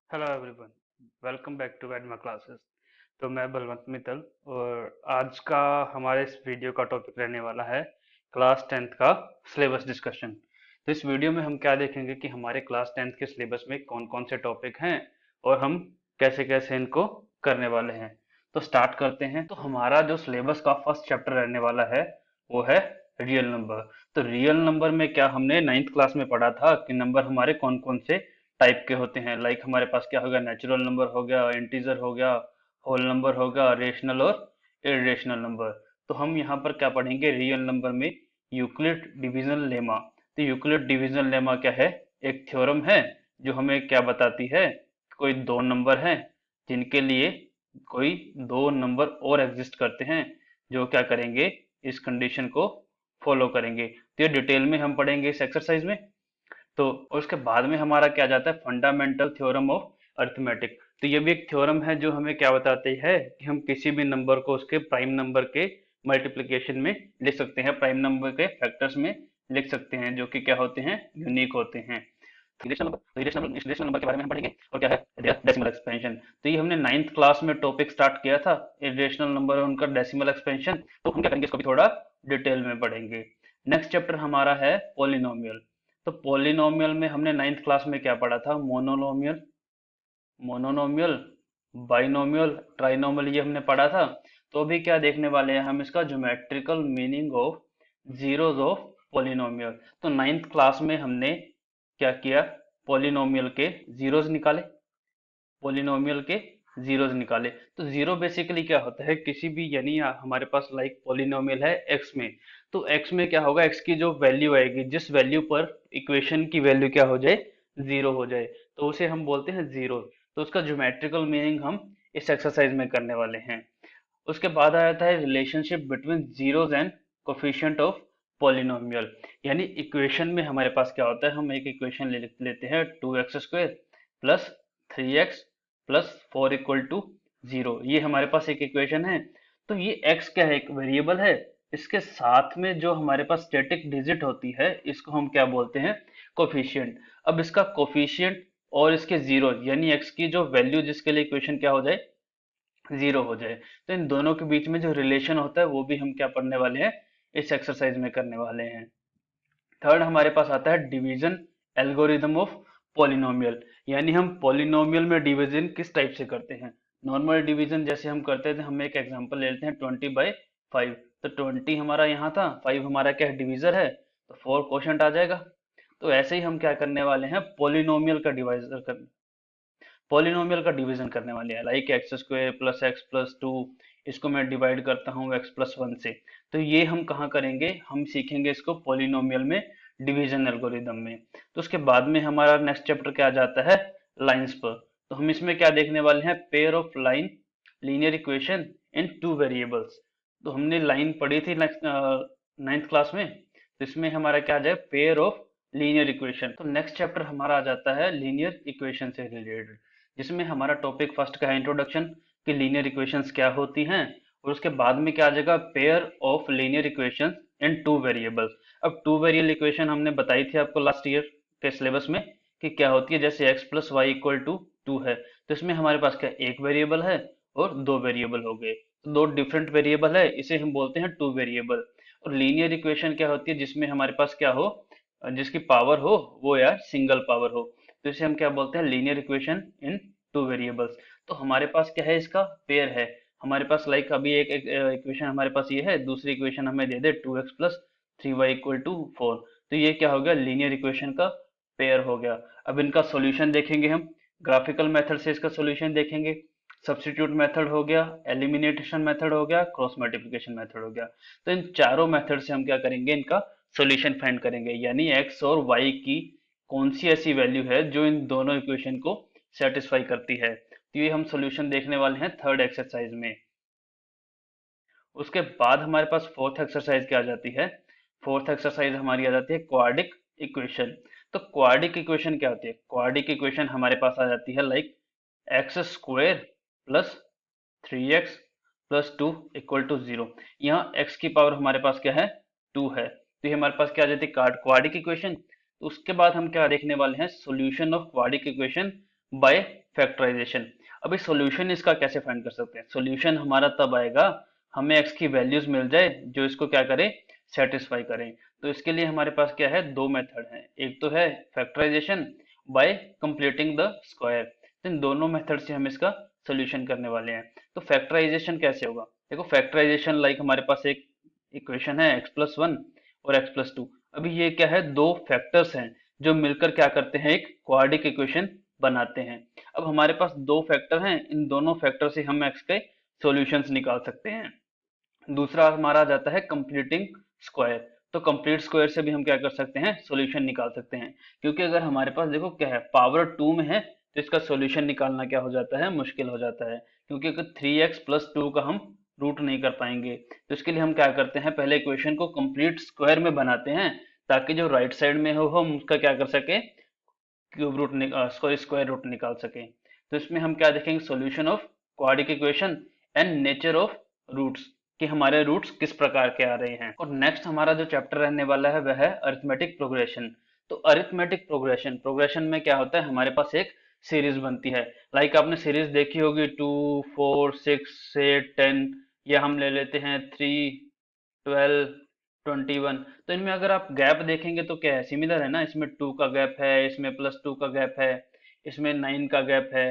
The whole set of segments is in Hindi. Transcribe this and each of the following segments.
Hello everyone, welcome back to Adma classes. तो मैं बलवंत मित्तल और आज का हमारे इस वीडियो का टॉपिक रहने वाला है क्लास टेंथ का सिलेबस डिस्कशन। तो इस वीडियो में हम क्या देखेंगे कि हमारे क्लास टेंथ के सिलेबस में कौन कौन से टॉपिक हैं और हम कैसे कैसे इनको करने वाले हैं। तो स्टार्ट करते हैं। तो हमारा जो सिलेबस का फर्स्ट चैप्टर रहने वाला है वो है रियल नंबर। तो रियल नंबर में क्या हमने नाइन्थ क्लास में पढ़ा था कि नंबर हमारे कौन कौन से टाइप के होते हैं। लाइक हमारे पास क्या होगा, नेचुरल नंबर हो गया, इंटीजर हो गया, होल नंबर होगा, रेशनल और इरेशनल नंबर। तो हम यहाँ पर क्या पढ़ेंगे, रियल नंबर में यूक्लिड डिवीजन लेमा। तो यूक्लिड डिवीजन लेमा क्या है, एक थ्योरम है जो हमें क्या बताती है, कोई दो नंबर हैं जिनके लिए कोई दो नंबर और एग्जिस्ट करते हैं जो क्या करेंगे, इस कंडीशन को फॉलो करेंगे। तो ये डिटेल में हम पढ़ेंगे इस एक्सरसाइज में। तो उसके बाद में हमारा क्या जाता है, फंडामेंटल थ्योरम ऑफ अर्थमेटिक। तो ये भी एक थ्योरम है जो हमें क्या बताती है कि हम किसी भी नंबर को उसके प्राइम नंबर के मल्टीप्लिकेशन में लिख सकते हैं, प्राइम नंबर के फैक्टर्स में लिख सकते हैं, जो कि क्या होते हैं, यूनिक होते हैं। इरेशनल नंबर के बारे में हम पढ़ेंगे और क्या है, डेसिमल एक्सपेंशन। तो ये हमने नाइन्थ क्लास में टॉपिक स्टार्ट किया था, इरेशनल नंबर और उनका डेसिमल एक्सपेंशन। तो हम क्या करेंगे, इसको भी थोड़ा डिटेल में पढ़ेंगे। नेक्स्ट चैप्टर हमारा है पोलिनोमियल। तो पॉलिनोमियल में हमने नाइन्थ क्लास में क्या पढ़ा था, मोनोनोमियल, मोनोनोमियल, बाइनोमियल, ट्राइनोमियल, ये हमने पढ़ा था। तो अभी क्या देखने वाले हैं हम, इसका geometrical meaning of zeros of polynomial. तो नाइन्थ क्लास में हमने क्या किया, पॉलिनोमियल के जीरोस निकाले, पॉलिनोमियल के जीरोस निकाले। तो जीरो बेसिकली क्या होता है, किसी भी, यानी हमारे पास लाइक पॉलिनोमियल है एक्स में, तो एक्स में क्या होगा, एक्स की जो वैल्यू आएगी, जिस वैल्यू पर इक्वेशन की वैल्यू क्या हो जाए, जीरो हो जाए, तो उसे हम बोलते हैं जीरो। तो उसका ज्योमेट्रिकल मीनिंग हम इस एक्सरसाइज में करने वाले हैं। उसके बाद आ जाता है relationship between zeros and coefficient of polynomial. यानी इक्वेशन में हमारे पास क्या होता है, हम एक इक्वेशन ले लेते हैं, 2x² plus 3x plus 4 equal to 0। ये हमारे पास एक इक्वेशन है। तो ये x क्या है, एक वेरिएबल है। इसके साथ में जो हमारे पास स्टैटिक डिजिट होती है, इसको हम क्या बोलते हैं, कोफिशिएंट। अब इसका कोफिशिएंट और इसके जीरो, यानी x की जो वैल्यू जिसके लिए इक्वेशन क्या हो जाए, जीरो हो जाए, तो इन दोनों के बीच में जो रिलेशन होता है वो भी हम क्या पढ़ने वाले हैं, इस एक्सरसाइज में करने वाले हैं। थर्ड हमारे पास आता है डिवीजन एल्गोरिदम ऑफ पॉलिनोमियल। यानी हम पॉलिनोमियल में डिवीजन किस टाइप से करते हैं। नॉर्मल डिवीजन जैसे हम करते थे, हम एक एग्जांपल ले लेते हैं 20/5। तो 20 हमारा यहाँ था, 5 हमारा क्या है, डिवीजर है, तो 4 क्वोशंट आ जाएगा। तो ऐसे ही हम क्या करने वाले हैं, पॉलिनोमियल का डिवीजन करने वाले हैं। Like x² plus x plus two, इसको मैं डिवाइड करता हूँ x+1 से। तो ये हम कहाँ करेंगे, हम सीखेंगे इसको पॉलिनोमियल में, डिवीजन एल्गोरिदम में। तो उसके बाद में हमारा नेक्स्ट चैप्टर क्या आ जाता है, लाइंस पर। तो हम इसमें क्या देखने वाले हैं, pair of line linear equation in two variables. तो हमने लाइन पढ़ी थी नाइन्थ क्लास में, तो इसमें हमारा क्या आ जाए, पेयर ऑफ लीनियर इक्वेशन। तो नेक्स्ट चैप्टर हमारा आ जाता है लीनियर इक्वेशन से रिलेटेड, जिसमें हमारा टॉपिक फर्स्ट का है इंट्रोडक्शन, कि लीनियर इक्वेशंस क्या होती हैं। और उसके बाद में क्या आ जाएगा, pair of linear equations in two variables. अब टू वेरिएबल इक्वेशन हमने बताई थी आपको लास्ट ईयर के सिलेबस में, कि क्या होती है, जैसे x+y इक्वल टू 2 है, तो इसमें हमारे पास क्या एक वेरिएबल है और दो वेरिएबल हो गए, तो दो डिफरेंट वेरिएबल है, इसे हम बोलते हैं टू वेरिएबल। और लीनियर इक्वेशन क्या होती है, जिसमें हमारे पास क्या हो, जिसकी पावर हो वो यार सिंगल पावर हो, तो इसे हम क्या बोलते हैं, linear equation in two variables. तो हमारे पास क्या है, इसका पेयर है। हमारे पास लाइक अभी एक इक्वेशन हमारे पास ये है, दूसरी इक्वेशन हमें दे दे 2x plus 3y equal to 4। तो ये क्या हो गया, लीनियर इक्वेशन का पेयर हो गया। अब इनका सॉल्यूशन देखेंगे हम, ग्राफिकल मेथड से इसका सॉल्यूशन देखेंगे। सब्स्टिट्यूट मेथड हो गया, एलिमिनेशन मेथड हो गया, क्रॉस मल्टीप्लिकेशन मेथड हो गया। तो इन चारों मेथड से हम क्या करेंगे, इनका सॉल्यूशन फाइंड करेंगे, यानी x और y की कौन सी ऐसी वैल्यू है जो इन दोनों इक्वेशन को सेटिस्फाई करती है। तो ये हम सॉल्यूशन देखने वाले हैं थर्ड एक्सरसाइज में। उसके बाद हमारे पास फोर्थ एक्सरसाइज क्या आ जाती है, फोर्थ एक्सरसाइज हमारी आ जाती है क्वाड्रिक इक्वेशन। तो क्वाड्रिक इक्वेशन क्या होती है, क्वाड्रिक इक्वेशन हमारे पास आ जाती है like x² plus 3x plus 2 equal to 0। यहाँ x की पावर हमारे पास क्या है, 2 है, तो ये हमारे पास क्या आ जाती है, क्वाड्रिक इक्वेशन। तो उसके बाद हम क्या देखने वाले हैं, solution of quadric equation by factorization. अभी सॉल्यूशन इसका कैसे फाइंड कर सकते हैं? सॉल्यूशन हमारा तब आएगा हमें एक्स की वैल्यूज मिल जाए जो इसको क्या करे, सेटिस्फाई करें। तो इसके लिए हमारे पास क्या है, दो मेथड है। एक तो है factorization by completing the square. इन दोनों मेथड से हम इसका सोल्यूशन करने वाले हैं। तो फैक्टराइजेशन कैसे होगा? देखो फैक्टराइजेशन लाइक हमारे पास एक इक्वेशन है x+1 और x+2। अभी ये क्या है, दो फैक्टर्स हैं जो मिलकर क्या करते हैं, एक क्वाड्रिक इक्वेशन बनाते हैं। अब हमारे पास दो फैक्टर हैं, इन दोनों फैक्टर से हम x के सॉल्यूशंस निकाल सकते हैं। दूसरा हमारा आ जाता है कंप्लीटिंग स्क्वायर। तो कंप्लीट स्क्वायर से भी हम क्या कर सकते हैं, सॉल्यूशन निकाल सकते हैं। क्योंकि अगर हमारे पास देखो क्या है, पावर 2 में है तो इसका सॉल्यूशन निकालना क्या हो जाता है, मुश्किल हो जाता है। क्योंकि अगर 3x+2 का हम रूट नहीं कर पाएंगे। तो इसके लिए हम क्या करते हैं, पहले इक्वेशन को कंप्लीट स्क्वायर में बनाते हैं ताकि जो राइट साइड में हो हम उसका क्या कर सके, क्यूब रूट स्क्वायर रूट निकाल सके। तो इसमें हम क्या देखेंगे, solution of quadric equation and nature of roots, कि हमारे रूट्स किस प्रकार के आ रहे हैं। और नेक्स्ट हमारा जो चैप्टर रहने वाला है वह है अरिथमेटिक प्रोग्रेशन। तो अरिथमेटिक प्रोग्रेशन, प्रोग्रेशन में क्या होता है, हमारे पास एक सीरीज बनती है। लाइक आपने सीरीज देखी होगी 2 4 6 से 10, या हम ले लेते हैं 3 12 21। तो इनमें अगर आप गैप देखेंगे तो क्या है, सिमिलर है ना। इसमें 2 का गैप है, इसमें +2 का गैप है, इसमें 9 का गैप है,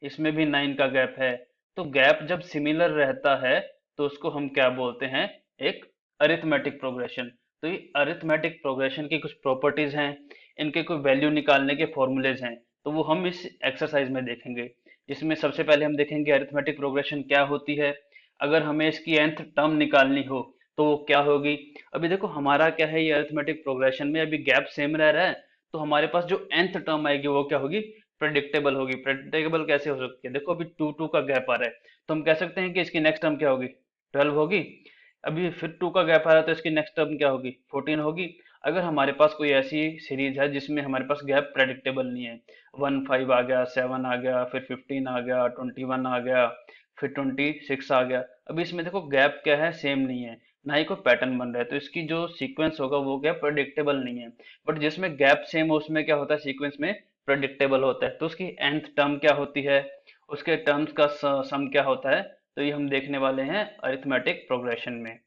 इसमें भी 9 का गैप है। तो गैप जब सिमिलर रहता है तो उसको हम क्या बोलते हैं, एक अरिथमेटिक प्रोग्रेशन। तो ये अरिथमेटिक प्रोग्रेशन की कुछ प्रॉपर्टीज हैं, इनके कोई वैल्यू निकालने के फॉर्मूलेज हैं, तो वो हम इस एक्सरसाइज में देखेंगे। जिसमें सबसे पहले हम देखेंगे अरिथमेटिक प्रोग्रेशन क्या होती है। अगर हमें इसकी nth टर्म निकालनी हो तो वो क्या होगी। अभी देखो हमारा क्या है, ये अरिथमेटिक प्रोग्रेशन में अभी गैप सेम रह रहा है, तो हमारे पास जो nth टर्म आएगी वो क्या होगी, प्रेडिक्टेबल होगी। प्रेडिक्टेबल कैसे हो सकती है, देखो अभी 2 का गैप आ रहा है, तो हम कह सकते हैं कि इसकी नेक्स्ट टर्म क्या होगी, 12 होगी। अभी फिर 2 का गैप आ रहा है तो इसकी नेक्स्ट टर्म क्या होगी, 14 होगी। अगर हमारे पास कोई ऐसी सीरीज है जिसमें हमारे पास गैप प्रेडिक्टेबल नहीं है, 1 5 आ गया, 7 आ गया, फिर 15 आ गया, 21 आ गया, फिर 26 आ गया। अभी इसमें देखो गैप क्या है, सेम नहीं है, ना ही कोई पैटर्न बन रहा है, तो इसकी जो सीक्वेंस होगा वो क्या प्रेडिक्टेबल नहीं है। बट जिसमें गैप सेम हो उसमें क्या होता है, सीक्वेंस में प्रेडिक्टेबल होता है। तो उसकी nth टर्म क्या होती है, उसके टर्म्स का सम क्या होता है, तो ये हम देखने वाले हैं अरिथमेटिक प्रोग्रेशन में।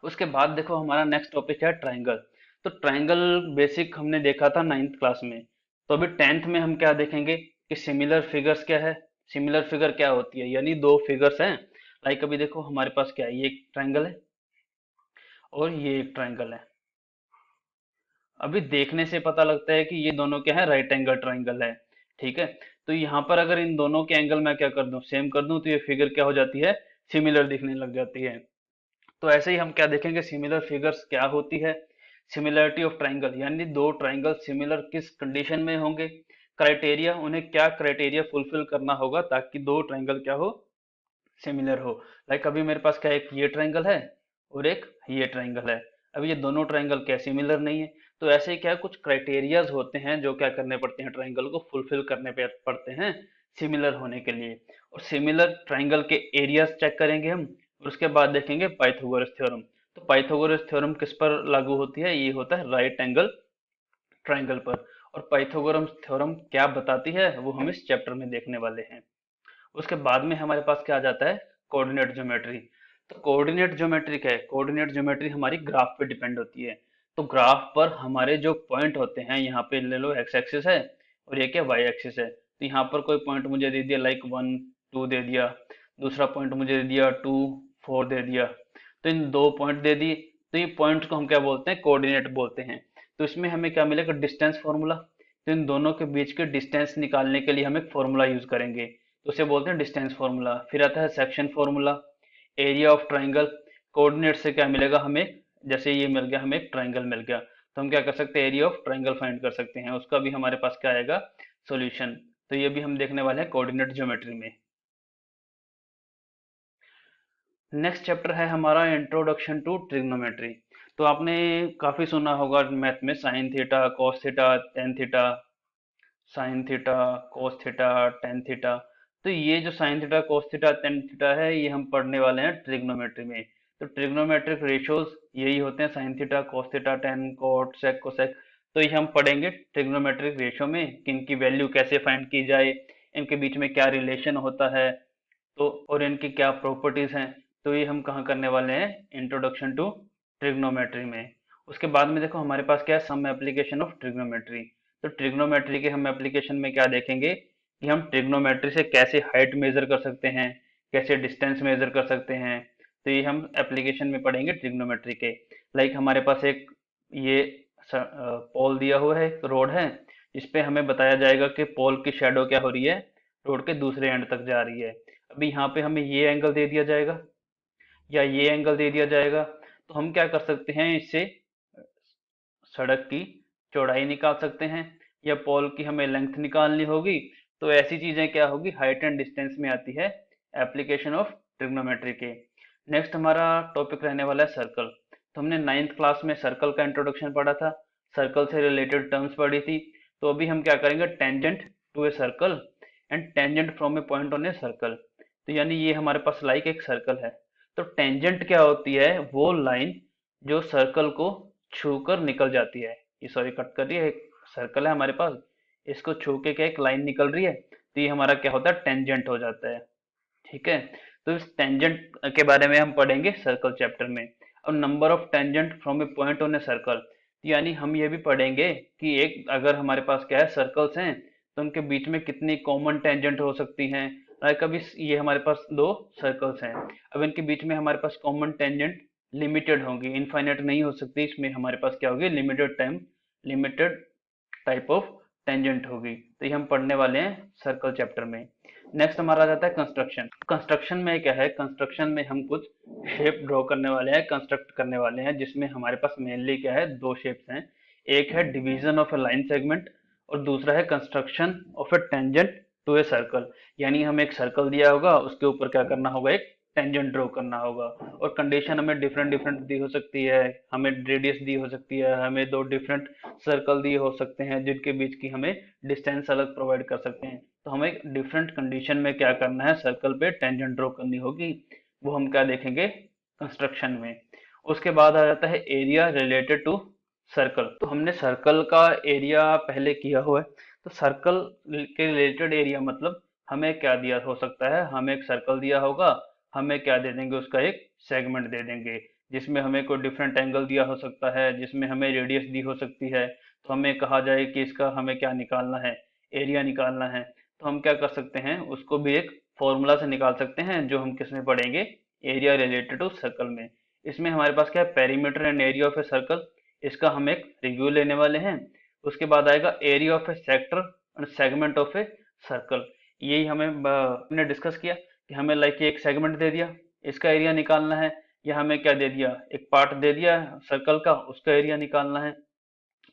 उसके बाद देखो हमारा नेक्स्ट टॉपिक है ट्राइंगल। तो ट्राइंगल बेसिक हमने देखा था 9th क्लास में। तो अभी 10th में हम क्या देखेंगे कि सिमिलर फिगर्स क्या है। सिमिलर फिगर क्या होती है, यानी दो फिगर्स हैं। लाइक अभी देखो हमारे पास क्या है, ये एक ट्राइंगल है और ये एक ट्राइंगल है। अभी देखने से पता लगता है कि ये दोनों क्या है, राइट एंगल ट्राइंगल है। ठीक है। तो यहाँ पर अगर इन दोनों के एंगल मैं क्या कर दूं, सेम कर दूं, तो ये फिगर क्या हो जाती है, सिमिलर दिखने लग जाती है। तो ऐसे ही हम क्या देखेंगे, सिमिलर फिगर्स क्या होती है। सिमिलरिटी ऑफ ट्राइंगल, यानी दो ट्राइंगल सिमिलर किस कंडीशन में होंगे। क्राइटेरिया, उन्हें क्या क्राइटेरिया फुलफिल करना होगा ताकि दो ट्राइंगल क्या हो, सिमिलर हो। लाइक अभी मेरे पास क्या है, एक ये ट्राइंगल है और एक ये ट्राइंगल है। अब ये दोनों ट्राइंगल क्या सिमिलर नहीं है। तो ऐसे ही क्या है, कुछ क्राइटेरियाज होते हैं जो क्या करने पड़ते हैं, ट्राइंगल को फुलफिल करने पड़ते हैं सिमिलर होने के लिए। और सिमिलर ट्राइंगल के एरियाज चेक करेंगे हम, और उसके बाद देखेंगे पाइथागोरस थ्योरम। तो पाइथागोरस थ्योरम किस पर लागू होती है, ये होता है राइट एंगल ट्राइंगल पर। और पाइथागोरस थ्योरम क्या बताती है वो हम इस चैप्टर में देखने वाले हैं। उसके बाद में हमारे पास क्या आ जाता है, कोऑर्डिनेट ज्योमेट्री। तो कोऑर्डिनेट ज्योमेट्री क्या है, कोऑर्डिनेट ज्योमेट्री हमारी ग्राफ पे डिपेंड होती है। तो ग्राफ पर हमारे जो पॉइंट होते हैं, यहाँ पे ले लो एक्स एक्सिस है और ये क्या वाई एक्सिस है। तो यहाँ पर कोई पॉइंट मुझे दे दिया लाइक 1 2 दे दिया, दूसरा पॉइंट मुझे दे दिया 2 4 दे दिया। तो इन दो पॉइंट दे दिए, तो ये पॉइंट्स को हम क्या बोलते हैं, कोऑर्डिनेट बोलते हैं। तो इसमें हमें क्या मिलेगा, डिस्टेंस फॉर्मूला। तो इन दोनों के बीच के डिस्टेंस निकालने के लिए हम एक फॉर्मूला यूज करेंगे, तो उसे बोलते हैं डिस्टेंस फॉर्मूला। फिर आता है section formula, area of triangle. Coordinate से क्या मिलेगा हमें, जैसे ये मिल गया हमें एक ट्राइंगल मिल गया, तो हम क्या कर सकते हैं, एरिया ऑफ ट्राइंगल फाइंड कर सकते हैं, उसका भी हमारे पास क्या आएगा, सॉल्यूशन। तो ये भी हम देखने वाले हैं कोऑर्डिनेट ज्योमेट्री में। नेक्स्ट चैप्टर है हमारा इंट्रोडक्शन टू ट्रिग्नोमेट्री। तो आपने काफी सुना होगा मैथ में sine theta, cos theta, tan theta, sign theta, cos theta, tan theta. तो ये जो sign theta, cos theta, tan theta है, ये हम पढ़ने वाले हैं ट्रिग्नोमेट्री में। तो ट्रिग्नोमेट्रिक रेशियोज यही होते हैं, sine theta, cos theta, tan, cot, sec, cosec. तो ये हम पढ़ेंगे ट्रिग्नोमेट्रिक रेशियो में कि इनकी वैल्यू कैसे फाइंड की जाए, इनके बीच में क्या रिलेशन होता है, तो और इनकी क्या प्रॉपर्टीज हैं। तो ये हम कहाँ करने वाले हैं, इंट्रोडक्शन टू ट्रिग्नोमेट्री में। उसके बाद में देखो हमारे पास क्या है, सम एप्लीकेशन ऑफ ट्रिग्नोमेट्री। तो ट्रिग्नोमेट्री के हम एप्लीकेशन में क्या देखेंगे कि हम ट्रिग्नोमेट्री से कैसे हाइट मेजर कर सकते हैं, कैसे डिस्टेंस मेजर कर सकते हैं। तो ये हम एप्लीकेशन में पढ़ेंगे ट्रिग्नोमेट्री के। लाइक हमारे पास एक ये पोल दिया हुआ है, एक रोड है, इस पे हमें बताया जाएगा कि पोल की शेडो क्या हो रही है, रोड के दूसरे एंड तक जा रही है। अभी यहाँ पे हमें ये एंगल दे दिया जाएगा या ये एंगल दे दिया जाएगा, तो हम क्या कर सकते हैं, इससे सड़क की चौड़ाई निकाल सकते हैं, या पोल की हमें लेंथ निकालनी होगी। तो ऐसी चीजें क्या होगी, हाइट एंड डिस्टेंस में आती है एप्लीकेशन ऑफ ट्रिग्नोमेट्री के। नेक्स्ट हमारा टॉपिक रहने वाला है सर्कल। तो हमने 9th क्लास में सर्कल का इंट्रोडक्शन पढ़ा था, सर्कल से रिलेटेड टर्म्स पढ़ी थी। तो अभी हम क्या करेंगे, tangent to a circle and tangent from a point on a circle. तो यानी ये हमारे पास लाइक एक सर्कल है। तो टेंजेंट क्या होती है, वो लाइन जो सर्कल को छूकर निकल जाती है। ये सॉरी कट कर रही है, एक सर्कल है हमारे पास, इसको छू के क्या एक लाइन निकल रही है, तो ये हमारा क्या होता है, टेंजेंट हो जाता है। ठीक है। तो इस टेंजेंट के बारे में हम पढ़ेंगे सर्कल चैप्टर में। और number of tangent from a point on a circle, यानी हम ये भी पढ़ेंगे कि एक अगर हमारे पास क्या है सर्कल्स हैं, तो उनके बीच में कितनी कॉमन टेंजेंट हो सकती हैं। लाइक अभी ये हमारे पास दो सर्कल्स हैं, अब इनके बीच में हमारे पास कॉमन टेंजेंट लिमिटेड होंगी, इनफाइनाइट नहीं हो सकती। इसमें हमारे पास क्या होगी, लिमिटेड टाइप ऑफ टेंजेंट होगी। तो ये हम पढ़ने वाले हैं सर्कल चैप्टर में। नेक्स्ट हमारा आ जाता है कंस्ट्रक्शन। कंस्ट्रक्शन में क्या है, कंस्ट्रक्शन में हम कुछ शेप ड्रॉ करने वाले हैं, कंस्ट्रक्ट करने वाले हैं, जिसमें हमारे पास मेनली क्या है, दो शेप्स हैं। एक है division of a line segment और दूसरा है construction of a tangent to a circle. यानी हमें एक सर्कल दिया होगा, उसके ऊपर क्या करना होगा, एक टेंजेंट ड्रॉ करना होगा। और कंडीशन हमें डिफरेंट डिफरेंट दी हो सकती है, हमें रेडियस दी हो सकती है, हमें दो डिफरेंट सर्कल दिए हो सकते हैं जिनके बीच की हमें डिस्टेंस अलग प्रोवाइड कर सकते हैं। तो हमें डिफरेंट कंडीशन में क्या करना है, सर्कल पे टेंजेंट ड्रॉ करनी होगी, वो हम क्या देखेंगे कंस्ट्रक्शन में। उसके बाद आ जाता है एरिया रिलेटेड टू सर्कल। तो हमने सर्कल का एरिया पहले किया हुआ है। तो सर्कल के रिलेटेड एरिया मतलब हमें क्या दिया हो सकता है, हमें एक सर्कल दिया होगा, हमें क्या दे देंगे, उसका एक सेगमेंट दे देंगे, जिसमें हमें कोई डिफरेंट एंगल दिया हो सकता है, जिसमें हमें रेडियस दी हो सकती है। तो हमें कहा जाए कि इसका हमें क्या निकालना है, एरिया निकालना है। तो हम क्या कर सकते हैं, उसको भी एक फॉर्मूला से निकाल सकते हैं, जो हम किस में पढ़ेंगे, एरिया रिलेटेड टू सर्कल में। इसमें हमारे पास क्या है, perimeter and area of a circle, इसका हम एक रिव्यू लेने वाले हैं। उसके बाद आएगा area of A sector and segment of a circle. यही हमें हमने डिस्कस किया कि हमें लाइक एक सेगमेंट दे दिया, इसका एरिया निकालना है, या हमें क्या दे दिया, एक पार्ट दे दिया सर्कल का, उसका एरिया निकालना है।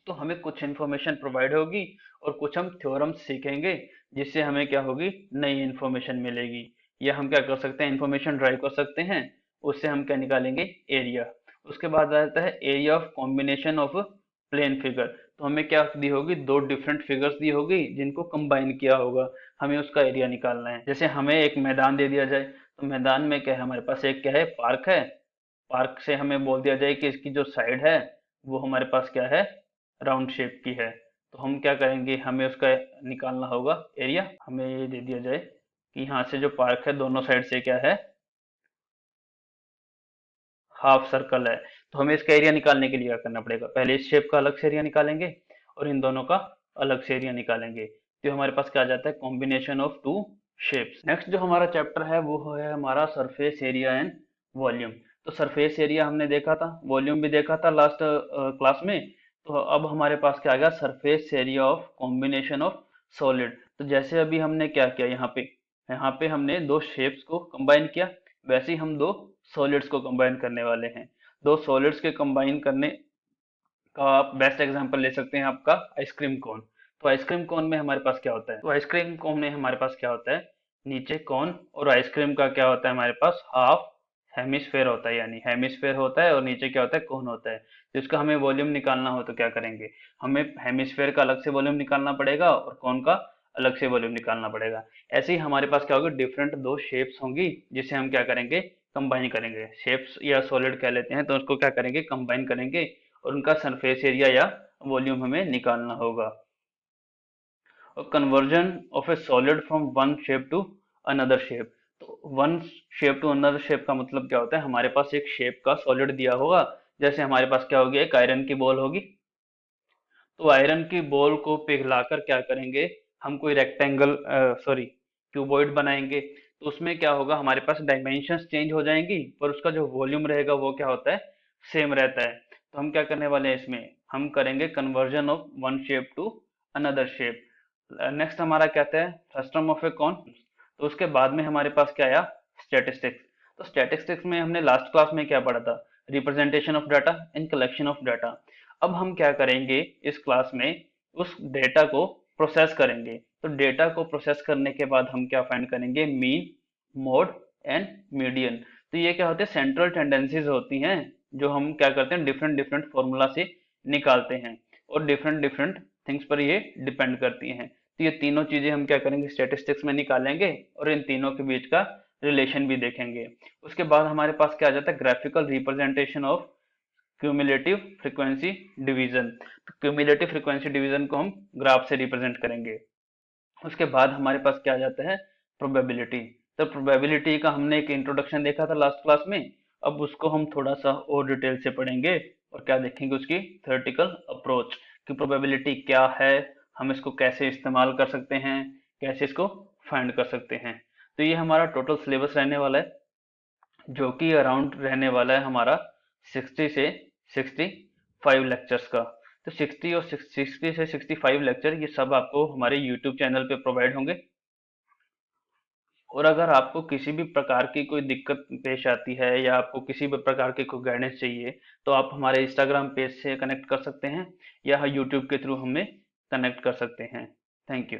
तो हमें कुछ इन्फॉर्मेशन प्रोवाइड होगी और कुछ हम थ्योरम सीखेंगे, जिससे हमें क्या होगी, नई इन्फॉर्मेशन मिलेगी, या हम क्या कर सकते हैं, इन्फॉर्मेशन ड्राइव कर सकते हैं, उससे हम क्या निकालेंगे, एरिया। उसके बाद आता है area of combination of plane figure. तो हमें क्या दी होगी, दो डिफरेंट फिगर्स दी होगी जिनको कंबाइन किया होगा, हमें उसका एरिया निकालना है। जैसे हमें एक मैदान दे दिया जाए, तो मैदान में क्या है, हमारे पास एक क्या है, पार्क है। पार्क से हमें बोल दिया जाए कि इसकी जो साइड है वो हमारे पास क्या है, राउंड शेप की है। तो हम क्या करेंगे, हमें उसका निकालना होगा एरिया। हमें ये दे दिया जाए कि यहाँ से जो पार्क है दोनों साइड से क्या है, हाफ सर्कल है। तो हमें इसका एरिया निकालने के लिए क्या करना पड़ेगा, पहले इस शेप का अलग से एरिया निकालेंगे और इन दोनों का अलग से एरिया निकालेंगे। तो हमारे पास क्या आ जाता है, combination of two shapes. Next जो हमारा चैप्टर है वो है हमारा सरफेस एरिया एंड वॉल्यूम। तो सरफेस एरिया हमने देखा था, वॉल्यूम भी देखा था लास्ट क्लास में। तो अब हमारे पास क्या आ गया, surface area of combination of solid. तो जैसे अभी हमने क्या किया, यहाँ पे हमने दो शेप्स को कंबाइन किया, वैसे ही हम दो सॉलिड्स को कंबाइन करने वाले हैं। दो सॉलिड्स के कंबाइन करने का आप बेस्ट एग्जांपल ले सकते हैं आपका आइसक्रीम कोन। तो आइसक्रीम कोन में हमारे पास क्या होता है, तो आइसक्रीम कोन में हमारे पास क्या होता है, नीचे कोन और आइसक्रीम का क्या होता है, हमारे पास हाफ हेमिस्फेयर होता है, यानी हेमिस्फेयर होता है और नीचे क्या होता है, कोन होता है। तो इसका हमें वॉल्यूम निकालना हो तो क्या करेंगे, हमें हेमिस्फेयर का अलग से वॉल्यूम निकालना पड़ेगा और कोन का अलग से वॉल्यूम निकालना पड़ेगा। ऐसे ही हमारे पास क्या होगा, डिफरेंट दो शेप्स होंगी, जिसे हम क्या करेंगे, कंबाइन करेंगे। शेप्स या सॉलिड कह लेते हैं, तो उसको क्या करेंगे, कंबाइन करेंगे और उनका सरफेस एरिया या वॉल्यूम हमें निकालना होगा। और conversion of a solid from one shape to another shape, तो one shape to another shape का मतलब क्या होता है, हमारे पास एक शेप का सॉलिड दिया होगा, जैसे हमारे पास क्या होगी, एक आयरन की बॉल होगी, तो आयरन की बॉल को पिघलाकर क्या करेंगे, हम कोई रेक्टेंगल सॉरी क्यूबॉइड बनाएंगे, तो उसमें क्या होगा, हमारे पास डायमेंशंस चेंज हो जाएंगी पर उसका जो वॉल्यूम रहेगा वो क्या होता है, सेम रहता है। तो हम क्या करने वाले हैं इसमें, हम करेंगे conversion of one shape to another shape. Next हमारा क्या आता है, फ्रस्टम ऑफ ए कॉन। तो उसके बाद में हमारे पास क्या आया, स्टैटिस्टिक्स। तो स्टैटिस्टिक्स में हमने लास्ट क्लास में क्या पढ़ा था, representation of data and collection of data. अब हम क्या करेंगे इस क्लास में, उस डेटा को प्रोसेस करेंगे। तो डेटा को प्रोसेस करने के बाद हम क्या फाइंड करेंगे, मीन, मोड एंड मीडियन। तो ये क्या होते हैं, सेंट्रल टेंडेंसीज होती हैं, जो हम क्या करते हैं डिफरेंट डिफरेंट फॉर्मूला से निकालते हैं, और डिफरेंट डिफरेंट थिंग्स पर ये डिपेंड करती हैं। तो ये तीनों चीजें हम क्या करेंगे, स्टेटिस्टिक्स में निकालेंगे और इन तीनों के बीच का रिलेशन भी देखेंगे। उसके बाद हमारे पास क्या आ जाता है, graphical representation of cumulative frequency division. तो क्यूमुलेटिव फ्रीक्वेंसी डिवीजन को हम ग्राफ से रिप्रेजेंट करेंगे। उसके बाद हमारे पास क्या आ जाता है, प्रोबेबिलिटी। तो प्रोबेबिलिटी का हमने एक इंट्रोडक्शन देखा था लास्ट क्लास में, अब उसको हम थोड़ा सा और डिटेल से पढ़ेंगे और क्या देखेंगे, उसकी थ्योरेटिकल अप्रोच कि प्रोबेबिलिटी क्या है, हम इसको कैसे इस्तेमाल कर सकते हैं, कैसे इसको फाइंड कर सकते हैं। तो ये हमारा टोटल सिलेबस रहने वाला है, जो कि अराउंड रहने वाला है हमारा 60 से 65 लेक्चर्स का। तो 60 और 60 से 65 लेक्चर ये सब आपको हमारे यूट्यूब चैनल पे प्रोवाइड होंगे। और अगर आपको किसी भी प्रकार की कोई दिक्कत पेश आती है या आपको किसी भी प्रकार की कोई गाइडेंस चाहिए, तो आप हमारे इंस्टाग्राम पेज से कनेक्ट कर सकते हैं या यूट्यूब के थ्रू हमें कनेक्ट कर सकते हैं। Thank you.